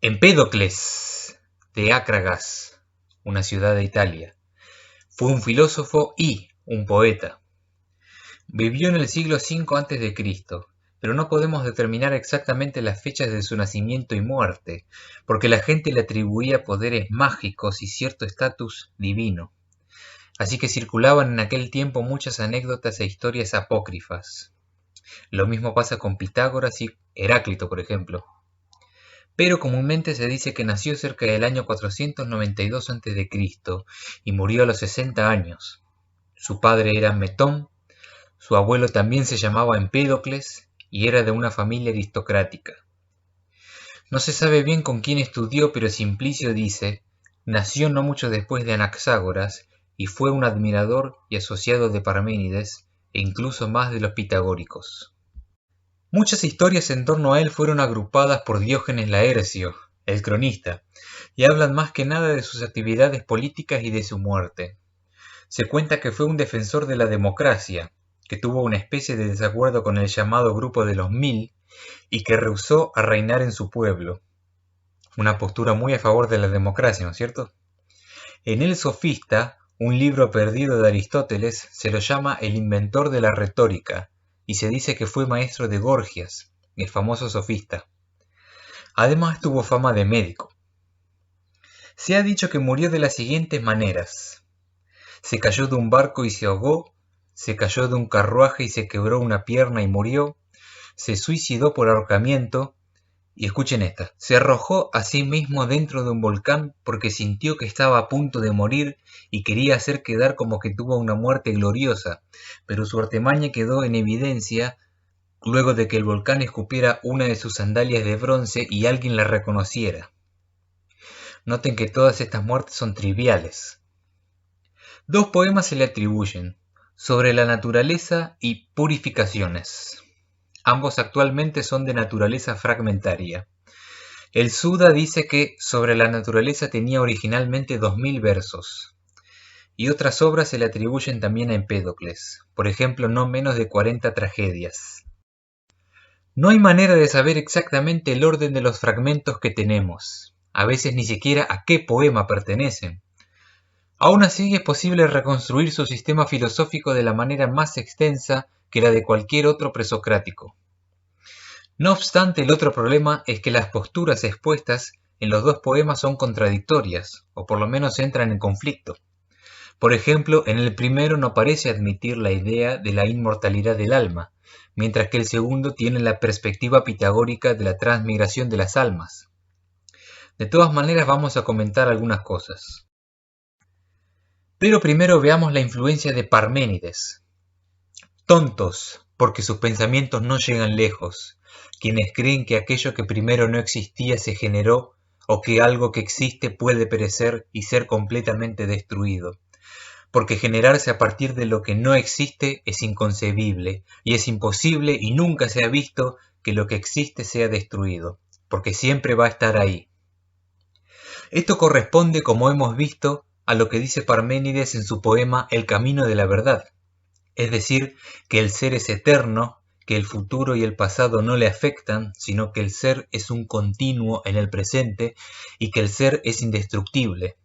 Empédocles de Acragas, una ciudad de Italia, fue un filósofo y un poeta. Vivió en el siglo V a.C., pero no podemos determinar exactamente las fechas de su nacimiento y muerte, porque la gente le atribuía poderes mágicos y cierto estatus divino. Así que circulaban en aquel tiempo muchas anécdotas e historias apócrifas. Lo mismo pasa con Pitágoras y Heráclito, por ejemplo. Pero comúnmente se dice que nació cerca del año 492 a.C. y murió a los 60 años. Su padre era Metón, su abuelo también se llamaba Empédocles y era de una familia aristocrática. No se sabe bien con quién estudió, pero Simplicio dice, nació no mucho después de Anaxágoras y fue un admirador y asociado de Parménides e incluso más de los pitagóricos. Muchas historias en torno a él fueron agrupadas por Diógenes Laercio, el cronista, y hablan más que nada de sus actividades políticas y de su muerte. Se cuenta que fue un defensor de la democracia, que tuvo una especie de desacuerdo con el llamado Grupo de los Mil y que rehusó a reinar en su pueblo. Una postura muy a favor de la democracia, ¿no es cierto? En El Sofista, un libro perdido de Aristóteles, se lo llama el inventor de la retórica, y se dice que fue maestro de Gorgias, el famoso sofista. Además tuvo fama de médico. Se ha dicho que murió de las siguientes maneras. Se cayó de un barco y se ahogó, se cayó de un carruaje y se quebró una pierna y murió, se suicidó por ahorcamiento, y escuchen esta, se arrojó a sí mismo dentro de un volcán porque sintió que estaba a punto de morir y quería hacer quedar como que tuvo una muerte gloriosa, pero su artimaña quedó en evidencia luego de que el volcán escupiera una de sus sandalias de bronce y alguien la reconociera. Noten que todas estas muertes son triviales. Dos poemas se le atribuyen, sobre la naturaleza y purificaciones. Ambos actualmente son de naturaleza fragmentaria. El Suda dice que sobre la naturaleza tenía originalmente 2000 versos, y otras obras se le atribuyen también a Empédocles, por ejemplo no menos de 40 tragedias. No hay manera de saber exactamente el orden de los fragmentos que tenemos, a veces ni siquiera a qué poema pertenecen. Aún así es posible reconstruir su sistema filosófico de la manera más extensa que la de cualquier otro presocrático. No obstante, el otro problema es que las posturas expuestas en los dos poemas son contradictorias, o por lo menos entran en conflicto. Por ejemplo, en el primero no parece admitir la idea de la inmortalidad del alma, mientras que el segundo tiene la perspectiva pitagórica de la transmigración de las almas. De todas maneras vamos a comentar algunas cosas. Pero primero veamos la influencia de Parménides. Tontos, porque sus pensamientos no llegan lejos, quienes creen que aquello que primero no existía se generó, o que algo que existe puede perecer y ser completamente destruido. Porque generarse a partir de lo que no existe es inconcebible, y es imposible y nunca se ha visto que lo que existe sea destruido, porque siempre va a estar ahí. Esto corresponde, como hemos visto, a lo que dice Parménides en su poema El camino de la verdad, es decir, que el ser es eterno, que el futuro y el pasado no le afectan, sino que el ser es un continuo en el presente y que el ser es indestructible.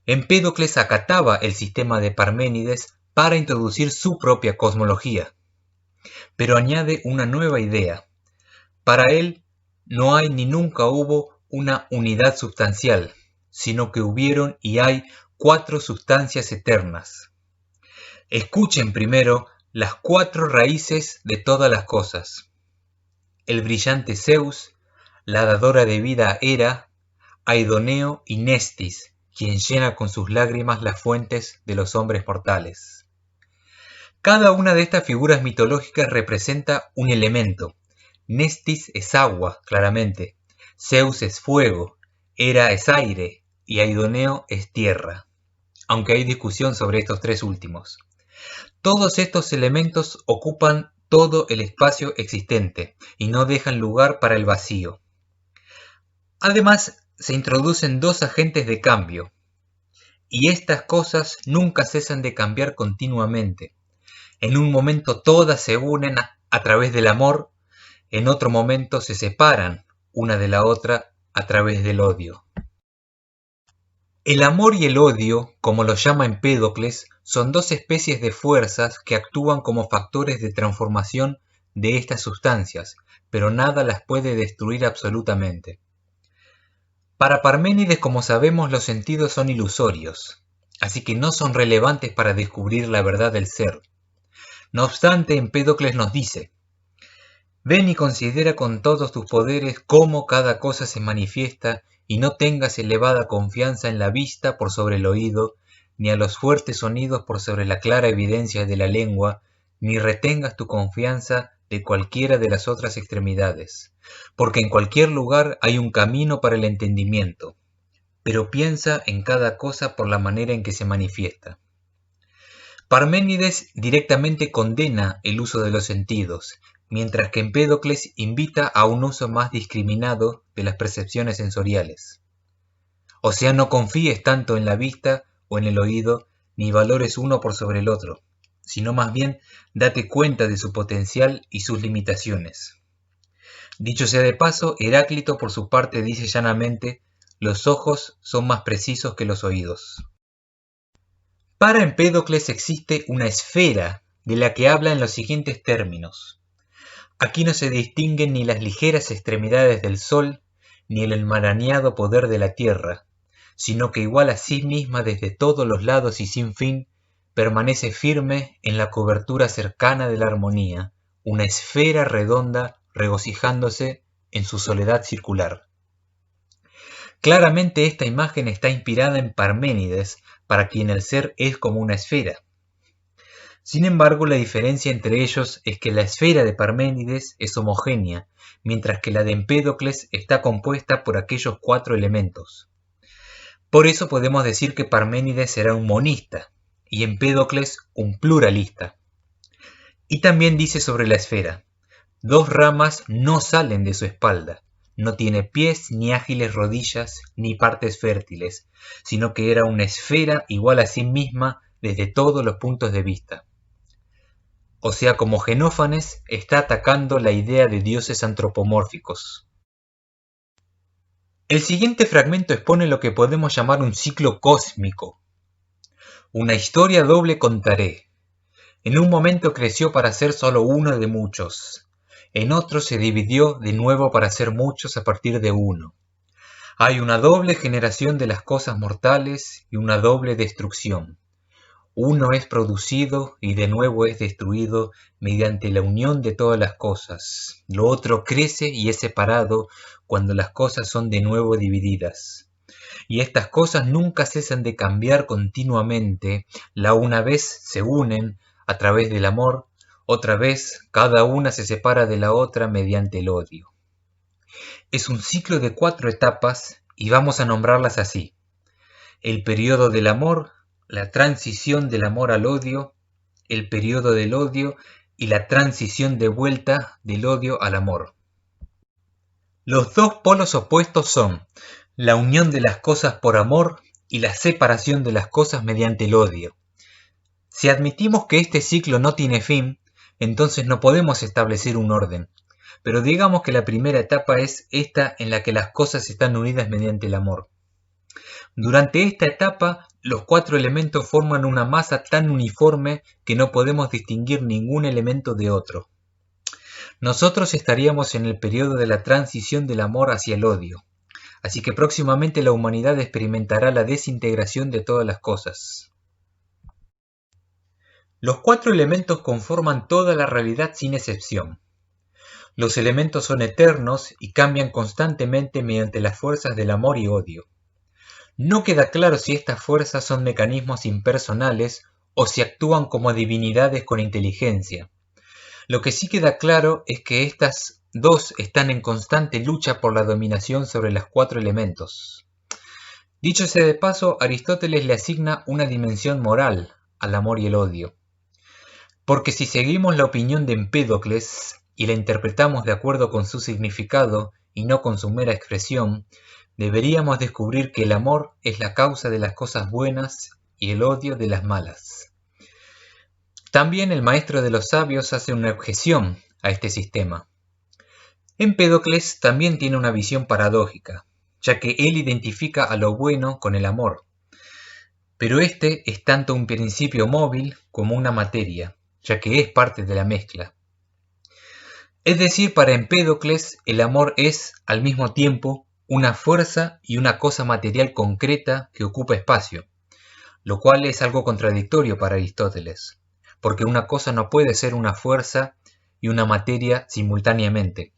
Empédocles acataba el sistema de Parménides para introducir su propia cosmología, pero añade una nueva idea. Para él no hay ni nunca hubo una unidad sustancial, sino que hubieron y hay 4 sustancias eternas. Escuchen primero las 4 raíces de todas las cosas. El brillante Zeus, la dadora de vida Hera, Aidoneo y Nestis, quien llena con sus lágrimas las fuentes de los hombres mortales. Cada una de estas figuras mitológicas representa un elemento. Nestis es agua, claramente. Zeus es fuego, Hera es aire y Aidoneo es tierra, aunque hay discusión sobre estos 3 últimos. Todos estos elementos ocupan todo el espacio existente y no dejan lugar para el vacío. Además, se introducen 2 agentes de cambio, y estas cosas nunca cesan de cambiar continuamente. En un momento todas se unen a través del amor, en otro momento se separan una de la otra a través del odio. El amor y el odio, como lo llama Empédocles, son dos especies de fuerzas que actúan como factores de transformación de estas sustancias, pero nada las puede destruir absolutamente. Para Parménides, como sabemos, los sentidos son ilusorios, así que no son relevantes para descubrir la verdad del ser. No obstante, Empédocles nos dice: ven y considera con todos tus poderes cómo cada cosa se manifiesta, y no tengas elevada confianza en la vista por sobre el oído, ni a los fuertes sonidos por sobre la clara evidencia de la lengua, ni retengas tu confianza de cualquiera de las otras extremidades, porque en cualquier lugar hay un camino para el entendimiento, pero piensa en cada cosa por la manera en que se manifiesta. Parménides directamente condena el uso de los sentidos, mientras que Empédocles invita a un uso más discriminado de las percepciones sensoriales. O sea, no confíes tanto en la vista o en el oído, ni valores uno por sobre el otro, sino más bien date cuenta de su potencial y sus limitaciones. Dicho sea de paso, Heráclito por su parte dice llanamente: los ojos son más precisos que los oídos. Para Empédocles existe una esfera de la que habla en los siguientes términos: aquí no se distinguen ni las ligeras extremidades del sol, ni el enmarañado poder de la tierra, sino que igual a sí misma desde todos los lados y sin fin, permanece firme en la cobertura cercana de la armonía, una esfera redonda regocijándose en su soledad circular. Claramente esta imagen está inspirada en Parménides, para quien el ser es como una esfera. Sin embargo, la diferencia entre ellos es que la esfera de Parménides es homogénea, mientras que la de Empédocles está compuesta por aquellos 4 elementos. Por eso podemos decir que Parménides era un monista y Empédocles un pluralista. Y también dice sobre la esfera: 2 ramas no salen de su espalda, no tiene pies, ni ágiles rodillas, ni partes fértiles, sino que era una esfera igual a sí misma desde todos los puntos de vista. O sea, como Genófanes está atacando la idea de dioses antropomórficos. El siguiente fragmento expone lo que podemos llamar un ciclo cósmico. Una historia doble contaré. En un momento creció para ser solo uno de muchos. En otro se dividió de nuevo para ser muchos a partir de uno. Hay una doble generación de las cosas mortales y una doble destrucción. Uno es producido y de nuevo es destruido mediante la unión de todas las cosas. Lo otro crece y es separado cuando las cosas son de nuevo divididas. Y estas cosas nunca cesan de cambiar continuamente. La una vez se unen a través del amor, otra vez cada una se separa de la otra mediante el odio. Es un ciclo de 4 etapas y vamos a nombrarlas así: el periodo del amor, la transición del amor al odio, el periodo del odio y la transición de vuelta del odio al amor. Los 2 polos opuestos son la unión de las cosas por amor y la separación de las cosas mediante el odio. Si admitimos que este ciclo no tiene fin, entonces no podemos establecer un orden, pero digamos que la primera etapa es esta en la que las cosas están unidas mediante el amor. Durante esta etapa, los 4 elementos forman una masa tan uniforme que no podemos distinguir ningún elemento de otro. Nosotros estaríamos en el periodo de la transición del amor hacia el odio, así que próximamente la humanidad experimentará la desintegración de todas las cosas. Los 4 elementos conforman toda la realidad sin excepción. Los elementos son eternos y cambian constantemente mediante las fuerzas del amor y odio. No queda claro si estas fuerzas son mecanismos impersonales o si actúan como divinidades con inteligencia. Lo que sí queda claro es que estas 2 están en constante lucha por la dominación sobre los 4 elementos. Dicho sea de paso, Aristóteles le asigna una dimensión moral al amor y el odio. Porque si seguimos la opinión de Empédocles y la interpretamos de acuerdo con su significado y no con su mera expresión, deberíamos descubrir que el amor es la causa de las cosas buenas y el odio de las malas. También el maestro de los sabios hace una objeción a este sistema. Empédocles también tiene una visión paradójica. ya que él identifica a lo bueno con el amor. Pero este es tanto un principio móvil como una materia, ya que es parte de la mezcla. Es decir, para Empédocles, el amor es, al mismo tiempo, una fuerza y una cosa material concreta que ocupa espacio, lo cual es algo contradictorio para Aristóteles, porque una cosa no puede ser una fuerza y una materia simultáneamente.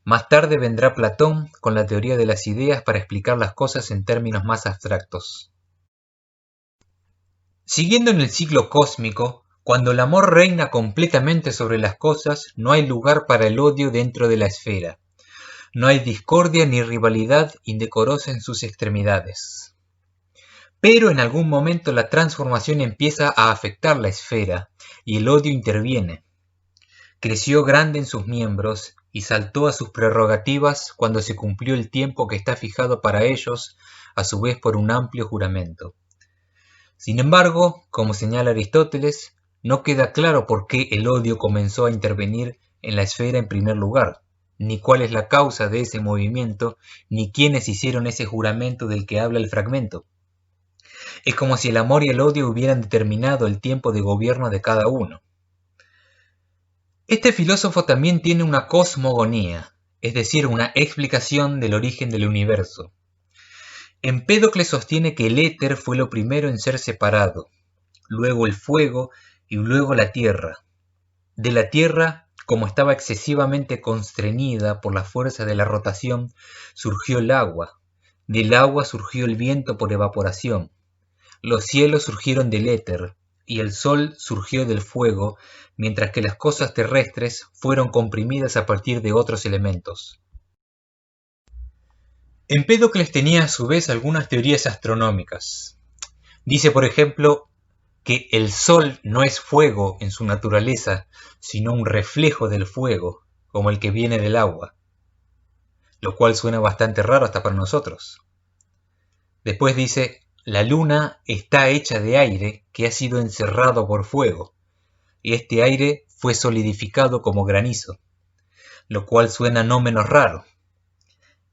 Más tarde vendrá Platón con la teoría de las ideas para explicar las cosas en términos más abstractos. Siguiendo en el ciclo cósmico, cuando el amor reina completamente sobre las cosas, no hay lugar para el odio dentro de la esfera. No hay discordia ni rivalidad indecorosa en sus extremidades. Pero en algún momento la transformación empieza a afectar la esfera y el odio interviene. Creció grande en sus miembros y saltó a sus prerrogativas cuando se cumplió el tiempo que está fijado para ellos, a su vez por un amplio juramento. Sin embargo, como señala Aristóteles, no queda claro por qué el odio comenzó a intervenir en la esfera en primer lugar, ni cuál es la causa de ese movimiento, ni quiénes hicieron ese juramento del que habla el fragmento. Es como si el amor y el odio hubieran determinado el tiempo de gobierno de cada uno. Este filósofo también tiene una cosmogonía, es decir, una explicación del origen del universo. Empédocles sostiene que el éter fue lo primero en ser separado, luego el fuego y luego la tierra. De la tierra, como estaba excesivamente constreñida por la fuerza de la rotación, surgió el agua. Del agua surgió el viento por evaporación. Los cielos surgieron del éter, y el sol surgió del fuego, mientras que las cosas terrestres fueron comprimidas a partir de otros elementos. Empédocles tenía a su vez algunas teorías astronómicas. Dice, por ejemplo, que el sol no es fuego en su naturaleza, sino un reflejo del fuego, como el que viene del agua, lo cual suena bastante raro hasta para nosotros. Después dice, la luna está hecha de aire que ha sido encerrado por fuego, y este aire fue solidificado como granizo, lo cual suena no menos raro.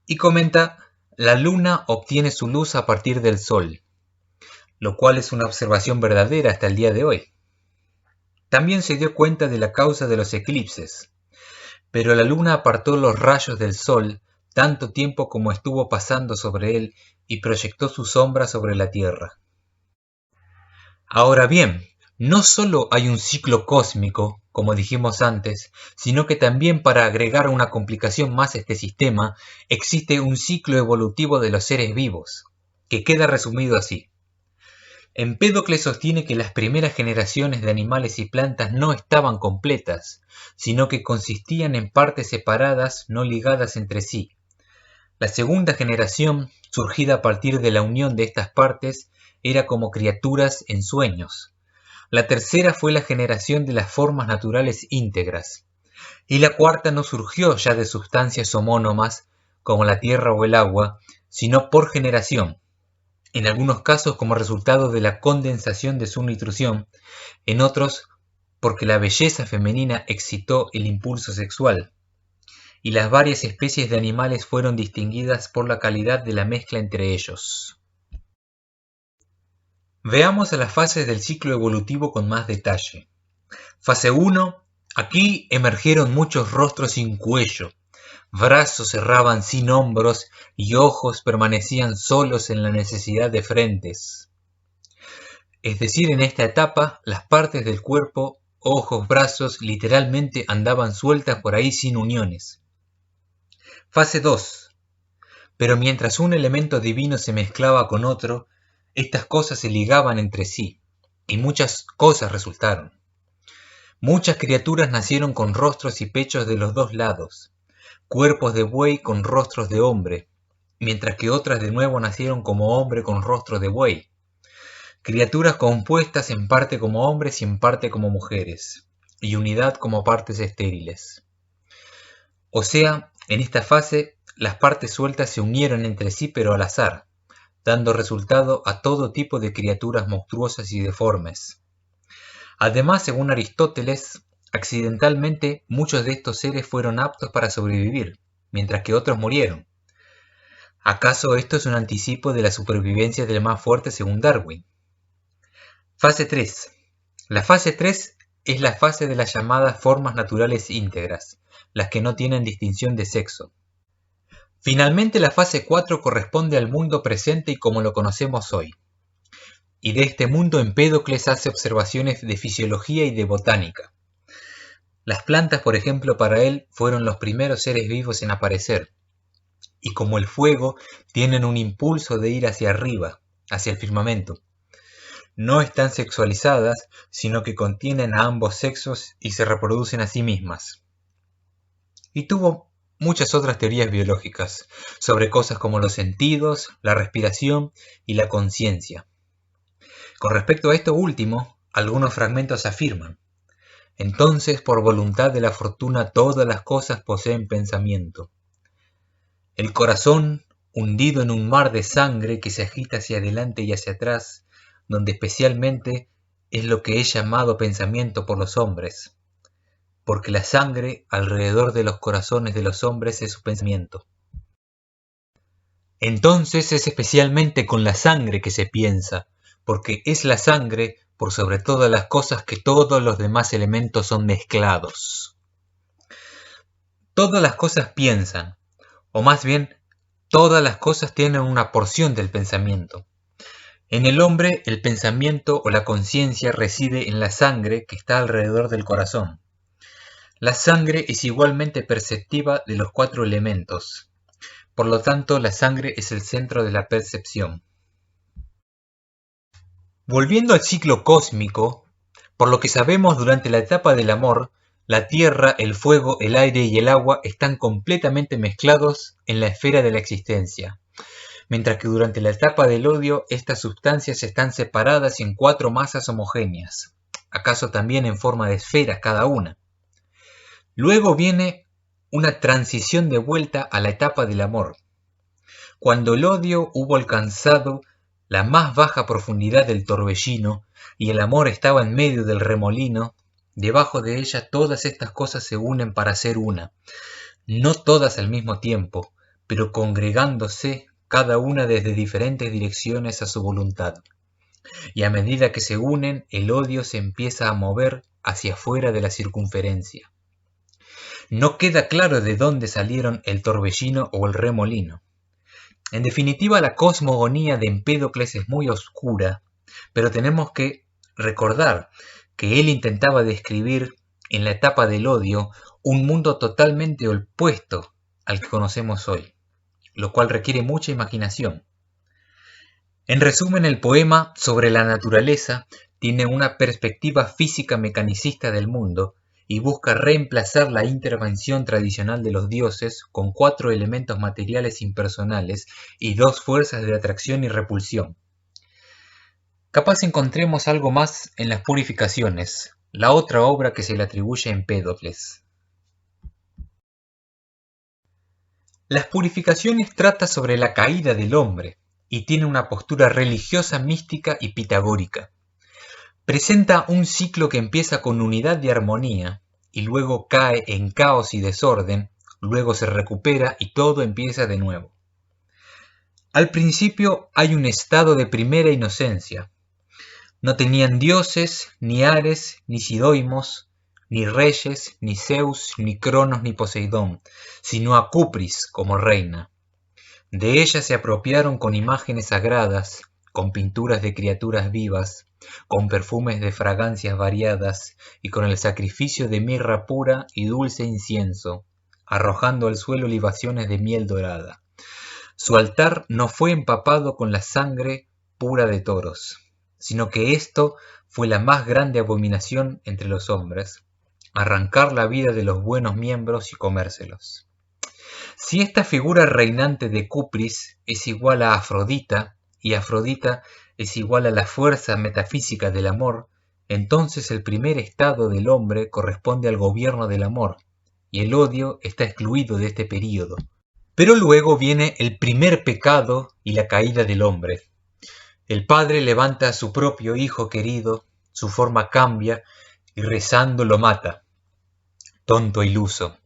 Y comenta, la luna obtiene su luz a partir del sol, lo cual es una observación verdadera hasta el día de hoy. También se dio cuenta de la causa de los eclipses, pero la luna apartó los rayos del sol tanto tiempo como estuvo pasando sobre él y proyectó su sombra sobre la tierra. Ahora bien, no solo hay un ciclo cósmico, como dijimos antes, sino que también, para agregar una complicación más a este sistema, existe un ciclo evolutivo de los seres vivos, que queda resumido así. Empédocles sostiene que las primeras generaciones de animales y plantas no estaban completas, sino que consistían en partes separadas no ligadas entre sí. La segunda generación, surgida a partir de la unión de estas partes, era como criaturas en sueños. La tercera fue la generación de las formas naturales íntegras. Y la cuarta no surgió ya de sustancias homónomas, como la tierra o el agua, sino por generación, en algunos casos como resultado de la condensación de su nutrición, en otros porque la belleza femenina excitó el impulso sexual, y las varias especies de animales fueron distinguidas por la calidad de la mezcla entre ellos. Veamos a las fases del ciclo evolutivo con más detalle. Fase 1. Aquí emergieron muchos rostros sin cuello, brazos cerraban sin hombros y ojos permanecían solos en la necesidad de frentes. Es decir, en esta etapa, las partes del cuerpo, ojos, brazos, literalmente andaban sueltas por ahí sin uniones. Fase 2. Pero mientras un elemento divino se mezclaba con otro, estas cosas se ligaban entre sí, y muchas cosas resultaron. Muchas criaturas nacieron con rostros y pechos de los dos lados, cuerpos de buey con rostros de hombre, mientras que otras de nuevo nacieron como hombre con rostro de buey. Criaturas compuestas en parte como hombres y en parte como mujeres, y unidad como partes estériles. O sea, en esta fase, las partes sueltas se unieron entre sí pero al azar, dando resultado a todo tipo de criaturas monstruosas y deformes. Además, según Aristóteles, accidentalmente muchos de estos seres fueron aptos para sobrevivir, mientras que otros murieron. ¿Acaso esto es un anticipo de la supervivencia del más fuerte según Darwin? Fase 3. La fase 3 es la fase de las llamadas formas naturales íntegras, las que no tienen distinción de sexo. Finalmente, la fase 4 corresponde al mundo presente y como lo conocemos hoy. Y de este mundo Empédocles hace observaciones de fisiología y de botánica. Las plantas, por ejemplo, para él fueron los primeros seres vivos en aparecer, y como el fuego tienen un impulso de ir hacia arriba, hacia el firmamento. No están sexualizadas, sino que contienen a ambos sexos y se reproducen a sí mismas. Y tuvo muchas otras teorías biológicas, sobre cosas como los sentidos, la respiración y la conciencia. Con respecto a esto último, algunos fragmentos afirman: entonces por voluntad de la fortuna todas las cosas poseen pensamiento. El corazón, hundido en un mar de sangre que se agita hacia adelante y hacia atrás, donde especialmente es lo que es llamado pensamiento por los hombres, porque la sangre alrededor de los corazones de los hombres es su pensamiento. Entonces es especialmente con la sangre que se piensa, porque es la sangre, por sobre todas las cosas, que todos los demás elementos son mezclados. Todas las cosas piensan, o más bien, todas las cosas tienen una porción del pensamiento. En el hombre, el pensamiento o la conciencia reside en la sangre que está alrededor del corazón. La sangre es igualmente perceptiva de los 4 elementos. Por lo tanto, la sangre es el centro de la percepción. Volviendo al ciclo cósmico, por lo que sabemos, durante la etapa del amor, la tierra, el fuego, el aire y el agua están completamente mezclados en la esfera de la existencia, mientras que durante la etapa del odio, estas sustancias están separadas en 4 masas homogéneas, acaso también en forma de esferas cada una. Luego viene una transición de vuelta a la etapa del amor. Cuando el odio hubo alcanzado la más baja profundidad del torbellino y el amor estaba en medio del remolino, debajo de ella todas estas cosas se unen para ser una, no todas al mismo tiempo, pero congregándose cada una desde diferentes direcciones a su voluntad. Y a medida que se unen, el odio se empieza a mover hacia afuera de la circunferencia. No queda claro de dónde salieron el torbellino o el remolino. En definitiva, la cosmogonía de Empédocles es muy oscura, pero tenemos que recordar que él intentaba describir en la etapa del odio un mundo totalmente opuesto al que conocemos hoy, lo cual requiere mucha imaginación. En resumen, el poema sobre la naturaleza tiene una perspectiva física mecanicista del mundo y busca reemplazar la intervención tradicional de los dioses con 4 elementos materiales impersonales y 2 fuerzas de atracción y repulsión. Capaz encontremos algo más en las Purificaciones, la otra obra que se le atribuye a Empédocles. Las Purificaciones trata sobre la caída del hombre y tiene una postura religiosa, mística y pitagórica. Presenta un ciclo que empieza con unidad y armonía, y luego cae en caos y desorden, luego se recupera y todo empieza de nuevo. Al principio hay un estado de primera inocencia. No tenían dioses, ni Ares, ni Sidoimos, ni reyes, ni Zeus, ni Cronos, ni Poseidón, sino a Cupris como reina. De ella se apropiaron con imágenes sagradas, con pinturas de criaturas vivas, con perfumes de fragancias variadas y con el sacrificio de mirra pura y dulce incienso, arrojando al suelo libaciones de miel dorada. Su altar no fue empapado con la sangre pura de toros, sino que esto fue la más grande abominación entre los hombres, arrancar la vida de los buenos miembros y comérselos. Si esta figura reinante de Cupris es igual a Afrodita, y Afrodita es igual a la fuerza metafísica del amor, entonces el primer estado del hombre corresponde al gobierno del amor, y el odio está excluido de este período. Pero luego viene el primer pecado y la caída del hombre. El padre levanta a su propio hijo querido, su forma cambia, y rezando lo mata. Tonto iluso,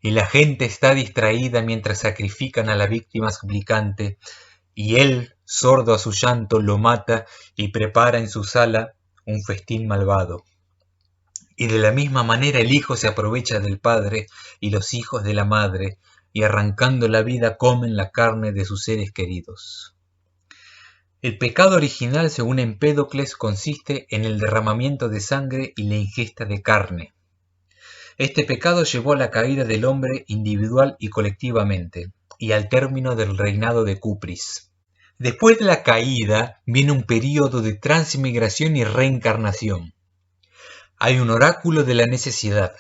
y la gente está distraída mientras sacrifican a la víctima suplicante, y él, sordo a su llanto, lo mata y prepara en su sala un festín malvado. Y de la misma manera el hijo se aprovecha del padre y los hijos de la madre, y arrancando la vida comen la carne de sus seres queridos. El pecado original, según Empédocles, consiste en el derramamiento de sangre y la ingesta de carne. Este pecado llevó a la caída del hombre individual y colectivamente, y al término del reinado de Cupris. Después de la caída viene un período de transmigración y reencarnación. Hay un oráculo de la necesidad,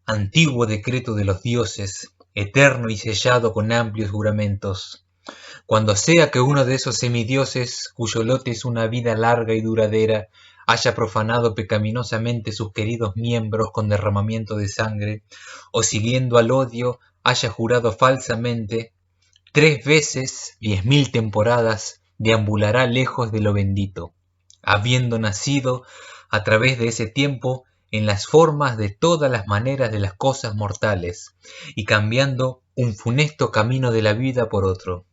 antiguo decreto de los dioses, eterno y sellado con amplios juramentos. Cuando sea que uno de esos semidioses, cuyo lote es una vida larga y duradera, haya profanado pecaminosamente sus queridos miembros con derramamiento de sangre, o siguiendo al odio, haya jurado falsamente, 3 veces, 10.000 temporadas, deambulará lejos de lo bendito, habiendo nacido a través de ese tiempo en las formas de todas las maneras de las cosas mortales, y cambiando un funesto camino de la vida por otro.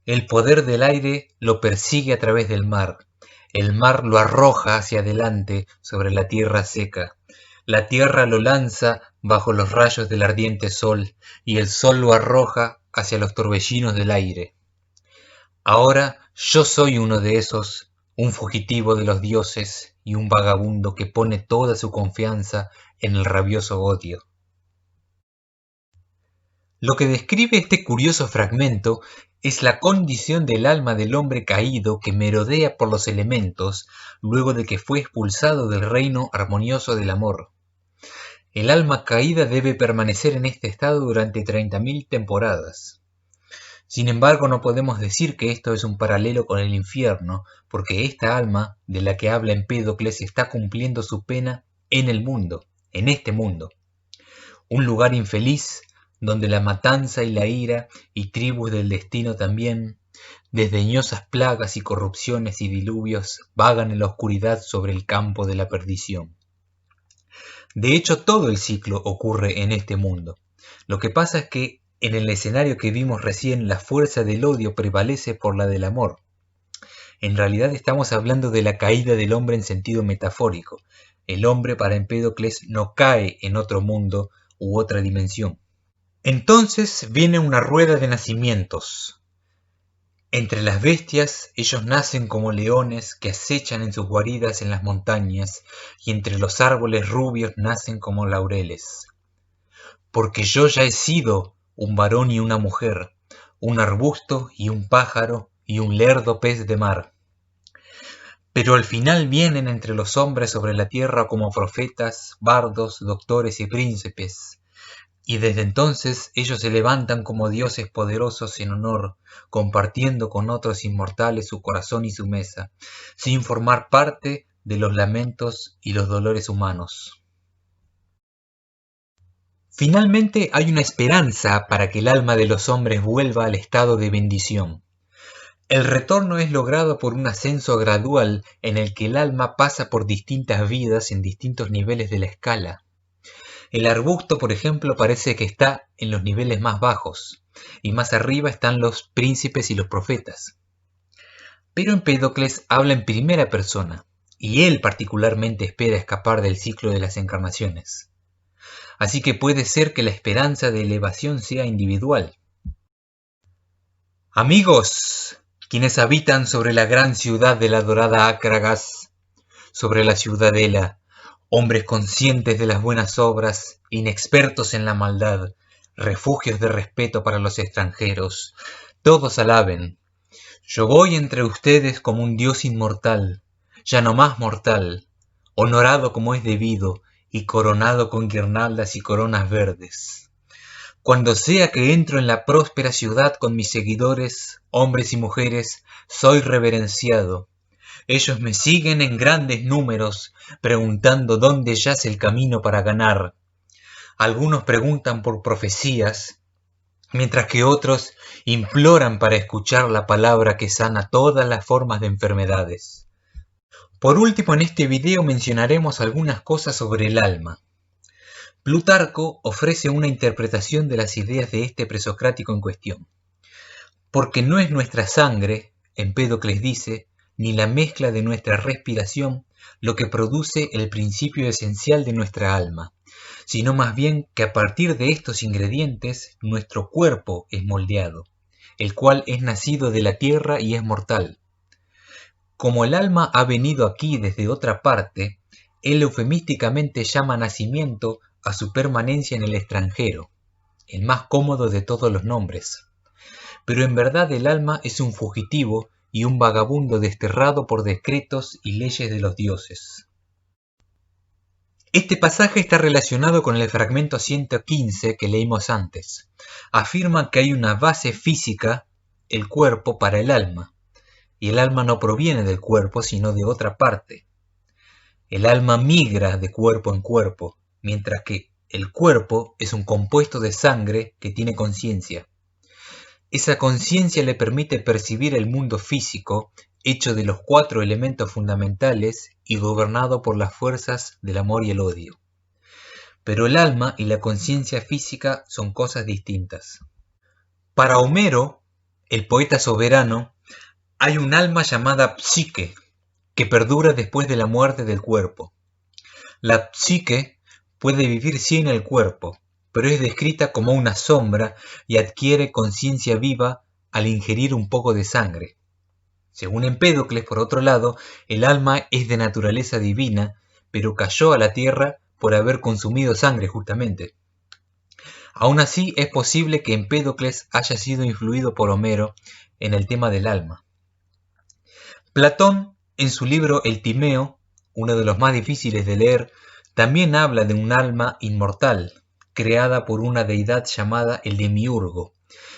El poder del aire lo persigue a través del mar, el mar lo arroja hacia adelante sobre la tierra seca, la tierra lo lanza bajo los rayos del ardiente sol, y el sol lo arroja hacia los torbellinos del aire. Ahora yo soy uno de esos, un fugitivo de los dioses y un vagabundo que pone toda su confianza en el rabioso odio. Lo que describe este curioso fragmento es la condición del alma del hombre caído que merodea por los elementos luego de que fue expulsado del reino armonioso del amor. El alma caída debe permanecer en este estado durante 30.000 temporadas. Sin embargo, no podemos decir que esto es un paralelo con el infierno, porque esta alma de la que habla Empédocles está cumpliendo su pena en el mundo, en este mundo. Un lugar infeliz donde la matanza y la ira y tribus del destino también, desdeñosas plagas y corrupciones y diluvios vagan en la oscuridad sobre el campo de la perdición. De hecho, todo el ciclo ocurre en este mundo. Lo que pasa es que en el escenario que vimos recién, la fuerza del odio prevalece por la del amor. En realidad estamos hablando de la caída del hombre en sentido metafórico. El hombre, para Empédocles, no cae en otro mundo u otra dimensión. Entonces viene una rueda de nacimientos. Entre las bestias, ellos nacen como leones que acechan en sus guaridas en las montañas, y entre los árboles rubios nacen como laureles. Porque yo ya he sido un varón y una mujer, un arbusto y un pájaro y un lerdo pez de mar. Pero al final vienen entre los hombres sobre la tierra como profetas, bardos, doctores y príncipes, y desde entonces ellos se levantan como dioses poderosos en honor, compartiendo con otros inmortales su corazón y su mesa, sin formar parte de los lamentos y los dolores humanos. Finalmente hay una esperanza para que el alma de los hombres vuelva al estado de bendición. El retorno es logrado por un ascenso gradual en el que el alma pasa por distintas vidas en distintos niveles de la escala. El arbusto, por ejemplo, parece que está en los niveles más bajos, y más arriba están los príncipes y los profetas. Pero Empédocles habla en primera persona, y él particularmente espera escapar del ciclo de las encarnaciones. Así que puede ser que la esperanza de elevación sea individual. Amigos, quienes habitan sobre la gran ciudad de la dorada Acragas, sobre la ciudadela, hombres conscientes de las buenas obras, inexpertos en la maldad, refugios de respeto para los extranjeros, todos alaben. Yo voy entre ustedes como un dios inmortal, ya no más mortal, honorado como es debido, y coronado con guirnaldas y coronas verdes. Cuando sea que entro en la próspera ciudad con mis seguidores, hombres y mujeres, soy reverenciado. Ellos me siguen en grandes números, preguntando dónde yace el camino para ganar. Algunos preguntan por profecías, mientras que otros imploran para escuchar la palabra que sana todas las formas de enfermedades. Por último, en este video mencionaremos algunas cosas sobre el alma. Plutarco ofrece una interpretación de las ideas de este presocrático en cuestión. Porque no es nuestra sangre, Empédocles dice, ni la mezcla de nuestra respiración lo que produce el principio esencial de nuestra alma, sino más bien que a partir de estos ingredientes nuestro cuerpo es moldeado, el cual es nacido de la tierra y es mortal. Como el alma ha venido aquí desde otra parte, él eufemísticamente llama nacimiento a su permanencia en el extranjero, el más cómodo de todos los nombres. Pero en verdad el alma es un fugitivo y un vagabundo desterrado por decretos y leyes de los dioses. Este pasaje está relacionado con el fragmento 115 que leímos antes. Afirma que hay una base física, el cuerpo, para el alma, y el alma no proviene del cuerpo sino de otra parte. El alma migra de cuerpo en cuerpo, mientras que el cuerpo es un compuesto de sangre que tiene conciencia. Esa conciencia le permite percibir el mundo físico, hecho de los 4 elementos fundamentales y gobernado por las fuerzas del amor y el odio. Pero el alma y la conciencia física son cosas distintas. Para Homero, el poeta soberano, hay un alma llamada psique, que perdura después de la muerte del cuerpo. La psique puede vivir sin el cuerpo, pero es descrita como una sombra y adquiere conciencia viva al ingerir un poco de sangre. Según Empédocles, por otro lado, el alma es de naturaleza divina, pero cayó a la tierra por haber consumido sangre justamente. Aún así, es posible que Empédocles haya sido influido por Homero en el tema del alma. Platón, en su libro El Timeo, uno de los más difíciles de leer, también habla de un alma inmortal, creada por una deidad llamada el Demiurgo,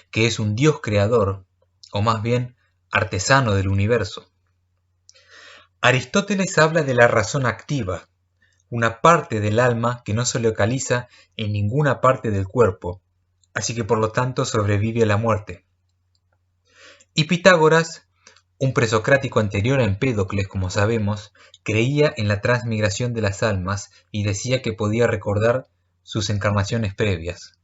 que es un dios creador, o más bien artesano del universo. Aristóteles habla de la razón activa, una parte del alma que no se localiza en ninguna parte del cuerpo, así que por lo tanto sobrevive a la muerte. Y Pitágoras, un presocrático anterior a Empédocles, como sabemos, creía en la transmigración de las almas y decía que podía recordar sus encarnaciones previas.